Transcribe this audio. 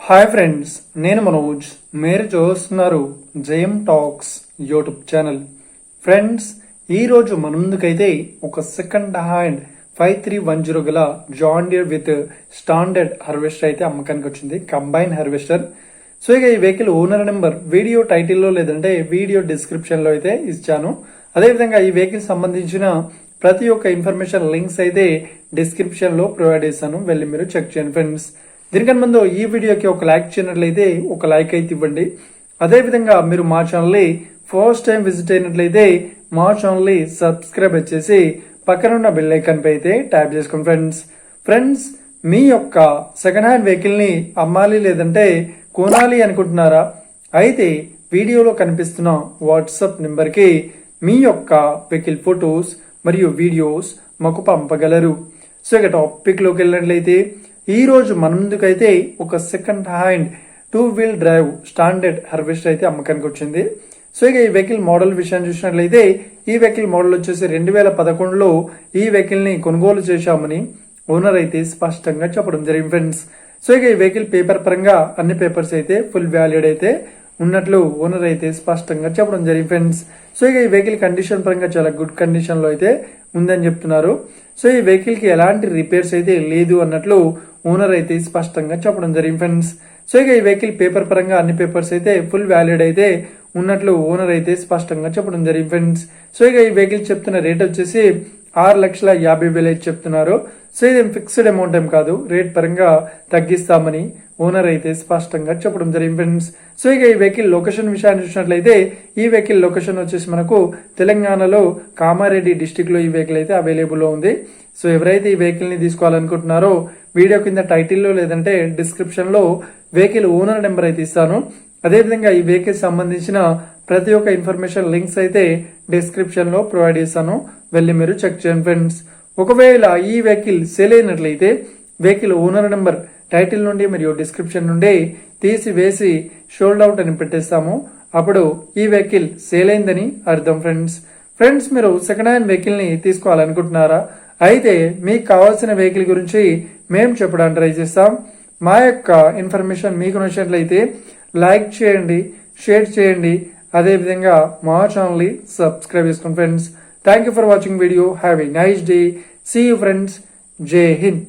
Hi friends, నేను మనోజ్. మీరు చూస్తున్నారు జయం టాక్స్ యూట్యూబ్ ఛానల్. ఫ్రెండ్స్, ఈరోజు మన ముందుకైతే ఒక సెకండ్ హ్యాండ్ 5310 గల John Deere with standard harvester అయితే అమ్మకానికి వచ్చింది, కంబైన్ హార్వెస్టర్. సో ఇక ఈ వెహికల్ ఓనర్ నెంబర్ వీడియో టైటిల్లో లేదంటే వీడియో డిస్క్రిప్షన్ లో అయితే ఇచ్చాను. అదేవిధంగా ఈ వెహికల్ సంబంధించిన ప్రతి ఒక్క ఇన్ఫర్మేషన్ లింక్స్ అయితే డిస్క్రిప్షన్ లో ప్రొవైడ్ చేశాను, వెళ్ళి మీరు చెక్ చేయండి ఫ్రెండ్స్. దీనికన్నా ముందు ఈ వీడియోకి ఒక లైక్ చేయనట్లయితే ఒక లైక్ అయితే ఇవ్వండి. అదేవిధంగా మీరు మా ఛానల్ని ఫస్ట్ టైం విజిట్ అయినట్లయితే మా ఛానల్ని సబ్స్క్రైబ్ చేసి పక్కనున్న బెల్ ఐకాన్ పై అయితే ట్యాప్ చేసుకోండి ఫ్రెండ్స్. మీ యొక్క సెకండ్ హ్యాండ్ వెహికల్ ని అమ్మాలి లేదంటే కొనాలి అనుకుంటున్నారా? అయితే వీడియోలో కనిపిస్తున్న వాట్సాప్ నెంబర్ కి మీ యొక్క వెహికల్ ఫొటోస్ మరియు వీడియోస్ మాకు పంపగలరు. సో ఇక టాపిక్ లోకి వెళ్ళినట్లయితే ఈ రోజు మన ముందుకైతే ఒక second hand 2-wheel drive standard harvester అయితే అమ్మకానికి వచ్చింది. సో ఇక ఈ వెహికల్ మోడల్ విషయాన్ని చూసినట్లయితే ఈ వెహికల్ మోడల్ వచ్చేసి 2011లో ఈ వెహికల్ ని కొనుగోలు చేశామని ఓనర్ అయితే స్పష్టంగా చెప్పడం జరిగింది ఫ్రెండ్స్. సో ఇక ఈ వెహికల్ పేపర్ పరంగా అన్ని పేపర్స్ అయితే ఫుల్ వ్యాలిడ్ అయితే ఉన్నట్లు ఓనర్ అయితే స్పష్టంగా చెప్పడం జరిగింది ఫ్రెండ్స్. సో ఇక ఈ వెహికల్ కండిషన్ పరంగా చాలా గుడ్ కండిషన్ లో అయితే ఉందని చెప్తున్నారు. సో ఈ వెహికల్ కి ఎలాంటి రిపేర్స్ అయితే లేదు అన్నట్లు ఓనర్ అయితే స్పష్టంగా చెప్పడం జరిగింది ఫ్రెండ్స్. సో ఇక ఈ వెహికల్ పేపర్ పరంగా అన్ని పేపర్స్ అయితే ఫుల్ వ్యాలిడ్ అయితే ఉన్నట్లు ఓనర్ అయితే స్పష్టంగా చెప్పడం జరిగింది ఫ్రెండ్స్. సో ఇక ఈ వెహికల్ చెప్తున్న రేట్ వచ్చేసి 6,50,000 అయితే చెప్తున్నారు. సో ఇది ఫిక్స్డ్ అమౌంట్ ఏం కాదు, రేట్ పరంగా తగ్గిస్తామని ఓనర్ అయితే స్పష్టంగా చెప్పడం జరిగింది ఫ్రెండ్స్. సో ఇక ఈ వెహికల్ లొకేషన్ విషయాన్ని చూసినట్లయితే ఈ వెహికల్ లొకేషన్ వచ్చేసి మనకు తెలంగాణలో కామారెడ్డి డిస్టిక్ లో ఈ వెహికల్ అయితే అవైలబుల్ లో ఉంది. సో ఎవరైతే ఈ వెహికల్ ని తీసుకోవాలనుకుంటున్నారో వీడియో కింద టైటిల్లో లేదంటే డిస్క్రిప్షన్ లో వెహికల్ ఓనర్ నెంబర్ అయితే ఇస్తాను. అదేవిధంగా ఈ వెహికల్ సంబంధించిన ప్రతి ఒక్క ఇన్ఫర్మేషన్ లింక్స్ అయితే డిస్క్రిప్షన్ లో ప్రొవైడ్ చేస్తాను, వెళ్ళి మీరు చెక్ చేయండి ఫ్రెండ్స్. ఒకవేళ ఈ వెహికల్ సేల్ అయినట్లయితే వెహికల్ ఓనర్ నెంబర్ టైటిల్ నుండి మరియు డిస్క్రిప్షన్ నుండి తీసివేసి షోల్డ్ అవుట్ అని పెట్టేస్తాము, అప్పుడు ఈ వెహికల్ సేల్ అయిందని అర్థం ఫ్రెండ్స్. మీరు సెకండ్ హ్యాండ్ వెహికల్ ని తీసుకోవాలనుకుంటున్నారా? అయితే మీకు కావాల్సిన వెహికల్ గురించి మేము చెప్పడానికి ట్రై చేస్తాం. మా యొక్క ఇన్ఫర్మేషన్ మీకు నచ్చినట్లయితే లైక్ చేయండి, షేర్ చేయండి, అదేవిధంగా మా ఛానల్ ని సబ్స్క్రైబ్ చేసుకోండి friends. Thank you for watching video. Have a nice day. See you friends. Jai Hind.